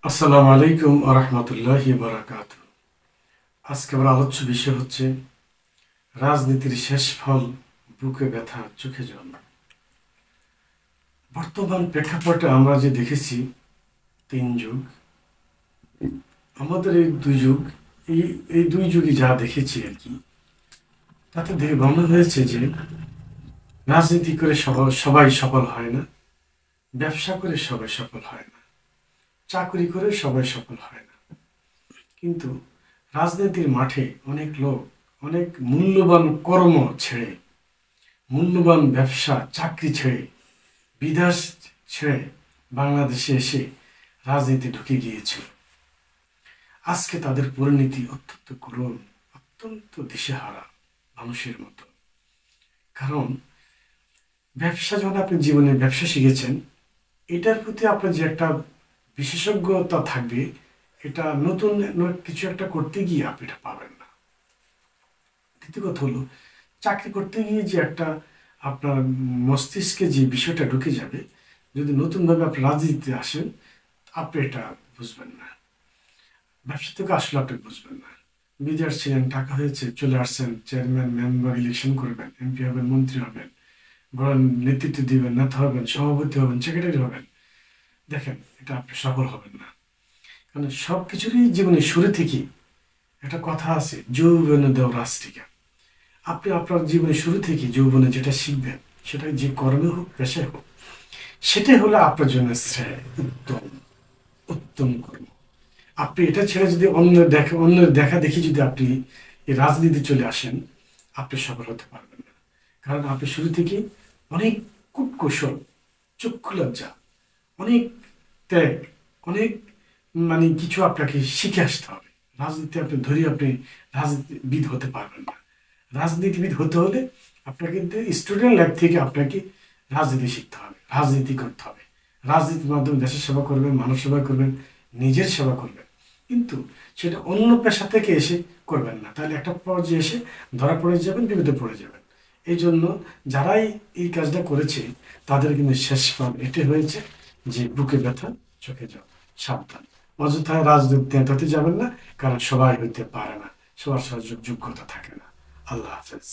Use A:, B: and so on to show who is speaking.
A: আসসালামু আলাইকুম ওয়া রাহমাতুল্লাহি ওয়া বারাকাতুহু। আজকে আমার আলোচ্য বিষয় হচ্ছে রাজনীতির শেষ ফল, বুকে ব্যথা চোখে জল। বর্তমান প্রেক্ষাপটে আমরা যে দেখেছি তিন যুগ, আমাদের এই দুই যুগ, এই এই দুই যুগই যা দেখেছি আর কি, তাতে দেখে মনে হয়েছে যে রাজনীতি করে সবাই সফল হয় না, ব্যবসা করে সবাই সফল হয় না, চাকরি করে সবাই সফল হয় না। কিন্তু রাজনীতির মাঠে অনেক লোক অনেক মূল্যবান কর্ম ছেড়ে, মূল্যবান ব্যবসা চাকরি ছেড়ে, বিদেশ ছেড়ে বাংলাদেশে এসে রাজনীতি ঢুকে গিয়েছিল। আজকে তাদের পরিণতি অত্যন্ত করুণ, অত্যন্ত দিশেহারা মানুষের মতো। কারণ ব্যবসা, যখন আপনি জীবনে ব্যবসা শিখেছেন, এটার প্রতি আপনার যে একটা বিশেষজ্ঞতা থাকবে, এটা নতুন কিছু একটা করতে গিয়ে আপনি এটা পাবেন না। দ্বিতীয় কথা হলো, চাকরি করতে গিয়ে যে একটা আপনার মস্তিষ্কে যে বিষয়টা ঢুকে যাবে, যদি নতুনভাবে আপনি রাজনীতিতে আসেন, আপনি এটা বুঝবেন না। ব্যবসা থেকে আসলে আপনি বুঝবেন না। বিদেশ ছিলেন, টাকা হয়েছে, চলে আসছেন, চেয়ারম্যান মেম্বার ইলেকশন করবেন, এমপি হবেন, মন্ত্রী হবেন, বড় নেতৃত্ব দিবেন, নেতা হবেন, সভাপতি হবেন, সেক্রেটারি হবেন। দেখেন, এটা আপনি সফল হবেন না। কারণ সব কিছুরই জীবনে শুরু থেকেই একটা কথা আছে, যৌবনে দেও রাষ্ট্রিকা। আপনি আপনার জীবনের শুরু থেকে যৌবনে যেটা শিখবেন, সেটা যে কর্মে হোক, পেশায় হোক, সেটাই হলো আপনার জন্য শ্রেয়, উত্তম উত্তম কর্ম। আপনি এটা ছেড়ে যদি অন্যের দেখা দেখি যদি আপনি এই রাজনীতি চলে আসেন, আপনি সফল হতে পারবেন না। কারণ আপনি শুরু থেকে অনেক কূটকৌশল, চক্ষু লজ্জা, অনেক ত্যাগ, অনেক কিছু আপনাকে শিখে আসতে হবে। রাজনীতি আপনি আপনি রাজনীতিবিদ হতে পারবেন না। রাজনীতিবিদ হতে হলে আপনাকে কিন্তু স্টুডেন্ট লাইফ থেকে আপনাকে রাজনীতি শিখতে হবে, রাজনীতি করতে হবে। রাজনীতির মাধ্যমে দেশের সেবা করবেন, মানব সেবা করবেন, নিজের সেবা করবেন। কিন্তু সেটা অন্য পেশা থেকে এসে করবেন না, তাহলে একটা পর্যায়ে এসে ধরা পড়ে যাবেন, বিপদে পড়ে যাবেন। এই জন্য যারাই এই কাজটা করেছে, তাদের কিন্তু শেষ ফল এটাই হয়েছে যে বুকে ব্যথা চোখে জল। সাবধান, অযথায় রাজনীতিতে যাবেন না, কারণ সবাই হইতে পারে না, সবার যোগ্যতা থাকে না। আল্লাহ হাফেজ।